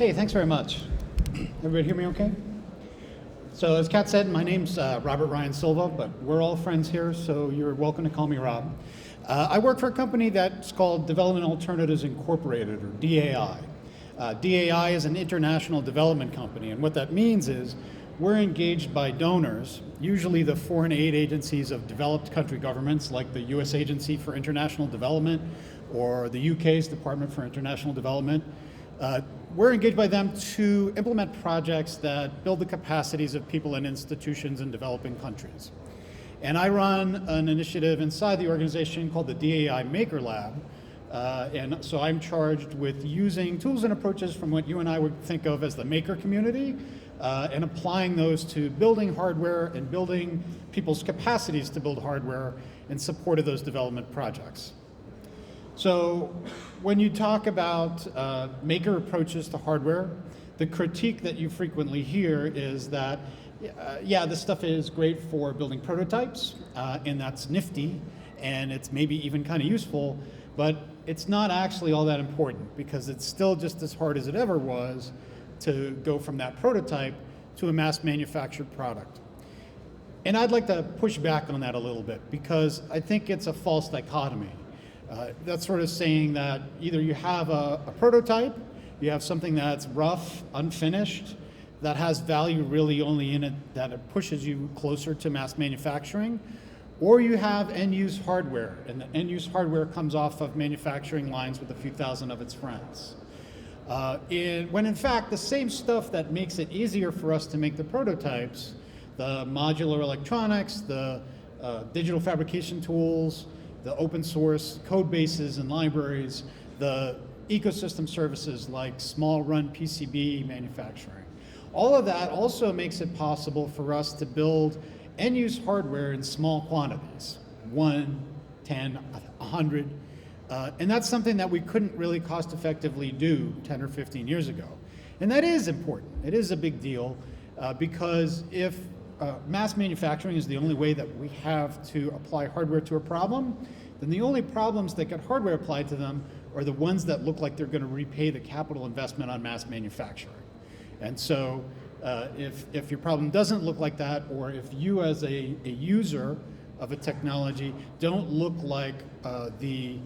Hey, thanks very much. Everybody hear me okay? So as Kat said, my name's Robert Ryan-Silva, but we're all friends here, so you're welcome to call me Rob. I work for a company that's called Development Alternatives Incorporated, or DAI. DAI is an international development company, and what that means is we're engaged by donors, usually the foreign aid agencies of developed country governments, like the US Agency for International Development, or the UK's Department for International Development. We're engaged by them to implement projects that build the capacities of people and institutions in developing countries. And I run an initiative inside the organization called the DAI Maker Lab. And so I'm charged with using tools and approaches from what you and I would think of as the maker community, and applying those to building hardware and building people's capacities to build hardware in support of those development projects. So when you talk about maker approaches to hardware, the critique that you frequently hear is that, yeah, this stuff is great for building prototypes, and that's nifty, and it's maybe even kind of useful, but it's not actually all that important because it's still just as hard as it ever was to go from that prototype to a mass manufactured product. And I'd like to push back on that a little bit because I think it's a false dichotomy. That's sort of saying that either you have a prototype, you have something that's rough, unfinished, that has value really only in it, that it pushes you closer to mass manufacturing, or you have end-use hardware, and the end-use hardware comes off of manufacturing lines with a few thousand of its friends. When in fact, the same stuff that makes it easier for us to make the prototypes, the modular electronics, the digital fabrication tools, the open source code bases and libraries, the ecosystem services like small run PCB manufacturing. All of that also makes it possible for us to build end-use hardware in small quantities, 1, 10, 100, and that's something that we couldn't really cost effectively do 10 or 15 years ago. And that is important. It is a big deal because if mass manufacturing is the only way that we have to apply hardware to a problem, then the only problems that get hardware applied to them are the ones that look like they're going to repay the capital investment on mass manufacturing. And so if your problem doesn't look like that, or if you as a user of a technology don't look like the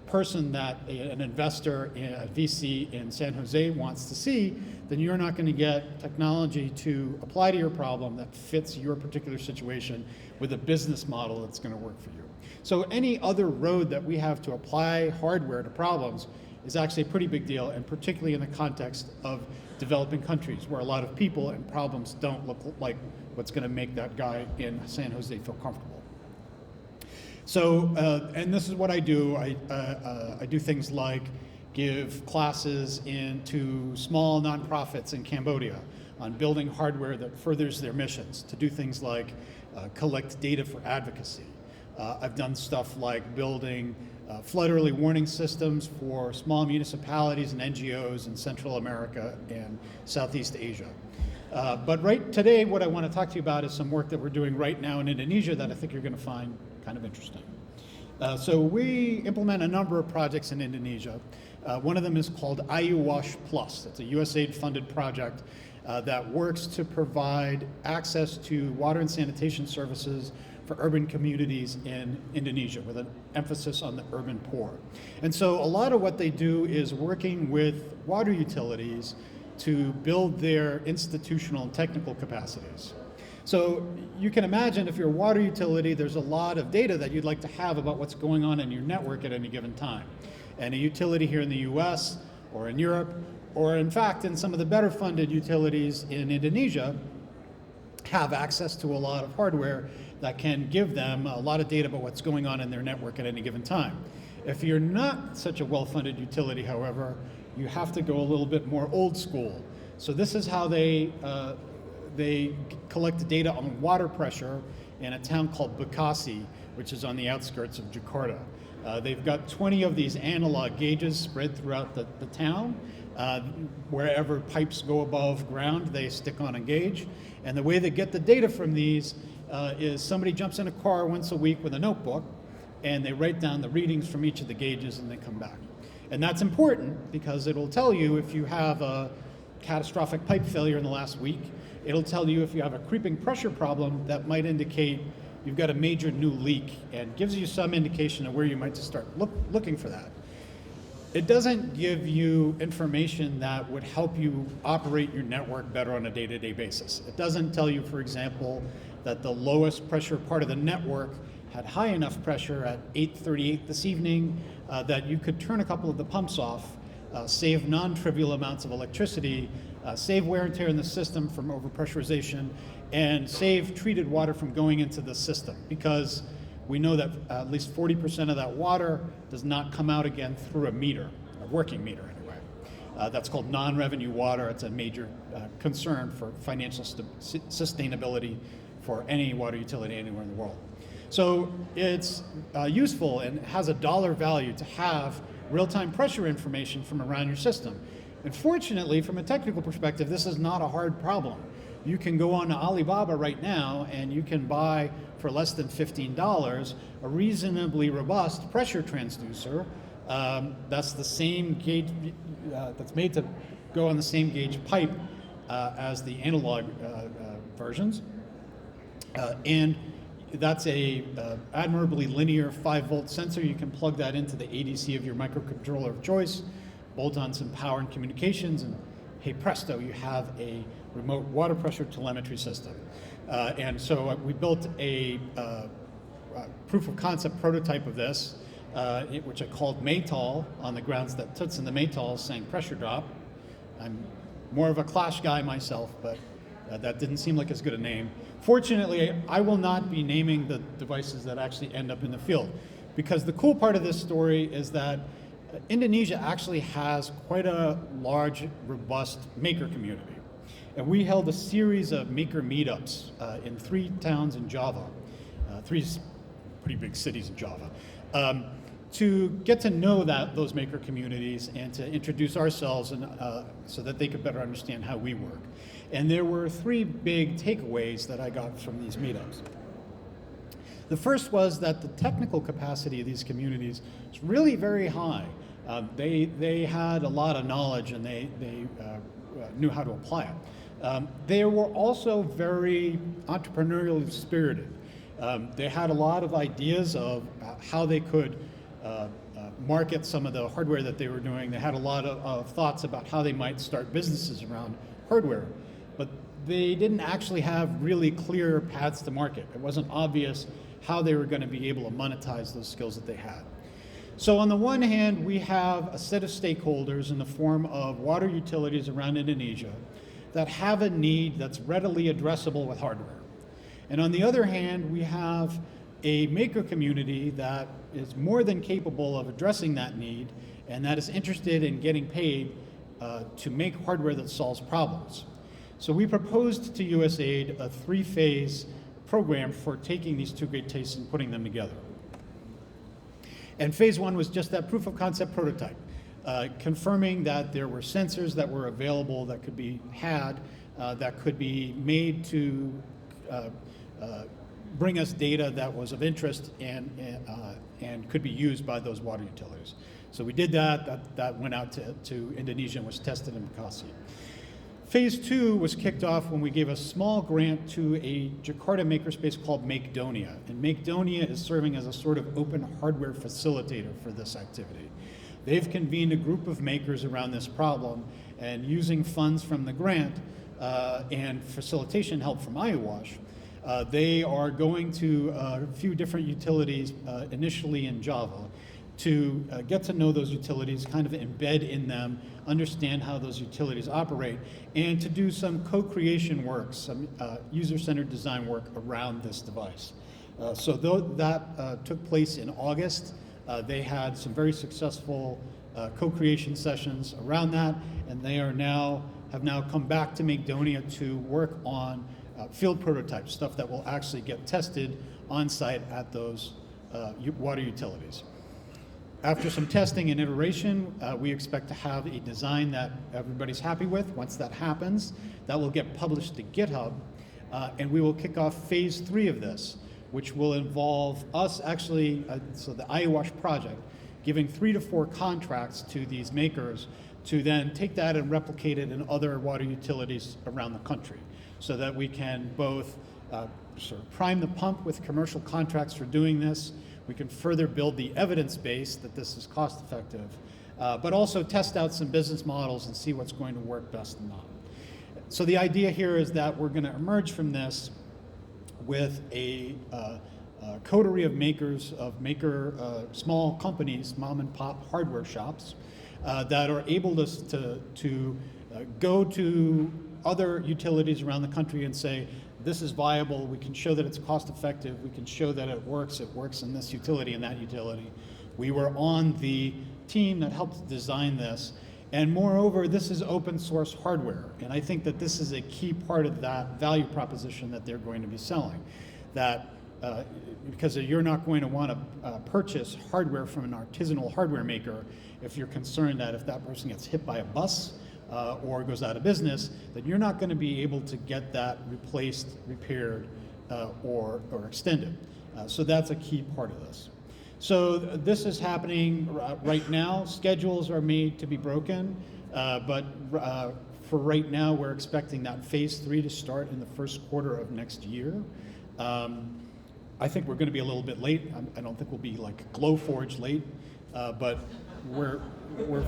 person that an investor, a VC in San Jose wants to see, then you're not going to get technology to apply to your problem that fits your particular situation with a business model that's going to work for you. So any other road that we have to apply hardware to problems is actually a pretty big deal, and particularly in the context of developing countries where a lot of people and problems don't look like what's going to make that guy in San Jose feel comfortable. So, and this is what I do. I do things like give classes into small nonprofits in Cambodia on building hardware that furthers their missions, to do things like collect data for advocacy. I've done stuff like building flood early warning systems for small municipalities and NGOs in Central America and Southeast Asia. But right today, what I want to talk to you about is some work that we're doing right now in Indonesia that I think you're going to find kind of interesting. So we implement a number of projects in Indonesia. One of them is called IUWASH Plus. It's a USAID funded project that works to provide access to water and sanitation services for urban communities in Indonesia, with an emphasis on the urban poor. And so a lot of what they do is working with water utilities to build their institutional and technical capacities. So you can imagine if you're a water utility, there's a lot of data that you'd like to have about what's going on in your network at any given time. And a utility here in the US or in Europe, or in fact in some of the better funded utilities in Indonesia, have access to a lot of hardware that can give them a lot of data about what's going on in their network at any given time. If you're not such a well-funded utility, however, you have to go a little bit more old school. So this is how they collect data on water pressure in a town called Bekasi, which is on the outskirts of Jakarta. They've got 20 of these analog gauges spread throughout the town. Wherever pipes go above ground, they stick on a gauge. And the way they get the data from these is somebody jumps in a car once a week with a notebook, and they write down the readings from each of the gauges, and they come back. And that's important because it'll tell you if you have a catastrophic pipe failure in the last week. It'll tell you if you have a creeping pressure problem that might indicate you've got a major new leak, and gives you some indication of where you might start looking for that. It doesn't give you information that would help you operate your network better on a day-to-day basis. It doesn't tell you, for example, that the lowest pressure part of the network had high enough pressure at 8:38 this evening that you could turn a couple of the pumps off, save non-trivial amounts of electricity, save wear and tear in the system from overpressurization, and save treated water from going into the system, because we know that at least 40% of that water does not come out again through a meter, a working meter anyway. That's called non-revenue water. It's a major concern for financial sustainability for any water utility anywhere in the world. So it's useful and has a dollar value to have real-time pressure information from around your system. And fortunately, from a technical perspective, this is not a hard problem. You can go on to Alibaba right now and you can buy for less than $15 a reasonably robust pressure transducer that's the same gauge, that's made to go on the same gauge pipe as the analog versions. And that's a admirably linear 5-volt sensor. You can plug that into the ADC of your microcontroller of choice, bolt on some power and communications, and hey presto, you have a remote water pressure telemetry system. And so we built a proof of concept prototype of this, which I called Maytall, on the grounds that Toots and the Maytalls sang pressure drop. I'm more of a Clash guy myself, but that didn't seem like as good a name. Fortunately, I will not be naming the devices that actually end up in the field, because the cool part of this story is that Indonesia actually has quite a large, robust maker community. And we held a series of maker meetups in 3 towns in Java, 3 pretty big cities in Java, to get to know those maker communities and to introduce ourselves and, so that they could better understand how we work. And there were 3 big takeaways that I got from these meetups. The first was that the technical capacity of these communities is really very high. They had a lot of knowledge and they knew how to apply it. They were also very entrepreneurially spirited. They had a lot of ideas of how they could market some of the hardware that they were doing. They had a lot of thoughts about how they might start businesses around hardware, but they didn't actually have really clear paths to market. It wasn't obvious how they were going to be able to monetize those skills that they had. So on the one hand, we have a set of stakeholders in the form of water utilities around Indonesia that have a need that's readily addressable with hardware. And on the other hand, we have a maker community that is more than capable of addressing that need and that is interested in getting paid to make hardware that solves problems. So we proposed to USAID a 3-phase program for taking these 2 great tastes and putting them together. And phase 1 was just that proof of concept prototype, confirming that there were sensors that were available that could be had, that could be made to bring us data that was of interest and could be used by those water utilities. So we did that. That went out to Indonesia and was tested in Bekasi. Phase 2 was kicked off when we gave a small grant to a Jakarta makerspace called Makedonia. And Makedonia is serving as a sort of open hardware facilitator for this activity. They've convened a group of makers around this problem, and using funds from the grant and facilitation help from OSH, they are going to a few different utilities, initially in Java, to get to know those utilities, kind of embed in them, understand how those utilities operate, and to do some co-creation work, some user-centered design work around this device. So that took place in August. They had some very successful co-creation sessions around that, and they have now come back to Makedonia to work on field prototypes, stuff that will actually get tested on site at those water utilities. After some testing and iteration, we expect to have a design that everybody's happy with. Once that happens, that will get published to GitHub, and we will kick off phase 3 of this, which will involve us actually, so the OSH project, giving 3 to 4 contracts to these makers to then take that and replicate it in other water utilities around the country, so that we can both sort of prime the pump with commercial contracts for doing this. We can further build the evidence base that this is cost effective, but also test out some business models and see what's going to work best and not. So the idea here is that we're going to emerge from this with a coterie of makers, small companies, mom and pop hardware shops, that are able to go to other utilities around the country and say, this is viable, we can show that it's cost effective, we can show that it works in this utility and that utility. We were on the team that helped design this, and moreover, this is open source hardware, and I think that this is a key part of that value proposition that they're going to be selling. That because you're not going to want to purchase hardware from an artisanal hardware maker if you're concerned that if that person gets hit by a bus or goes out of business, that you're not going to be able to get that replaced, repaired, or extended. So that's a key part of this. So this is happening right now. Schedules are made to be broken, but for right now, we're expecting that phase 3 to start in the first quarter of next year. I think we're going to be a little bit late. I don't think we'll be like Glowforge late, but we're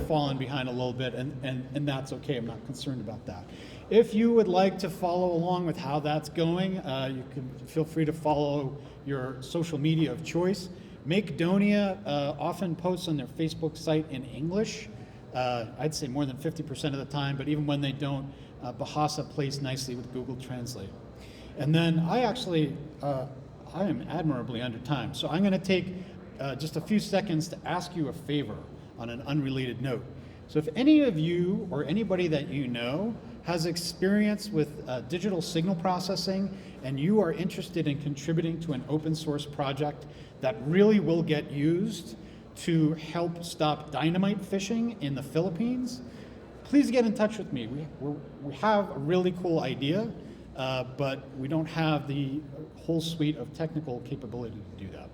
falling behind a little bit, and that's okay. I'm not concerned about that. If you would like to follow along with how that's going, you can feel free to follow your social media of choice. Makedonia often posts on their Facebook site in English. I'd say more than 50% of the time, but even when they don't, Bahasa plays nicely with Google Translate. And then I am admirably under time, so I'm going to take just a few seconds to ask you a favor on an unrelated note. So if any of you or anybody that you know has experience with digital signal processing and you are interested in contributing to an open source project that really will get used to help stop dynamite fishing in the Philippines, please get in touch with me. We have a really cool idea, but we don't have the whole suite of technical capability to do that.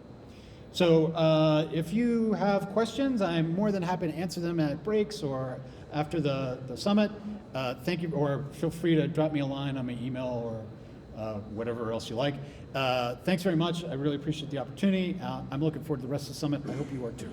So if you have questions, I'm more than happy to answer them at breaks or after the summit. Thank you, or feel free to drop me a line on my email or whatever else you like. Thanks very much. I really appreciate the opportunity. I'm looking forward to the rest of the summit. I hope you are too.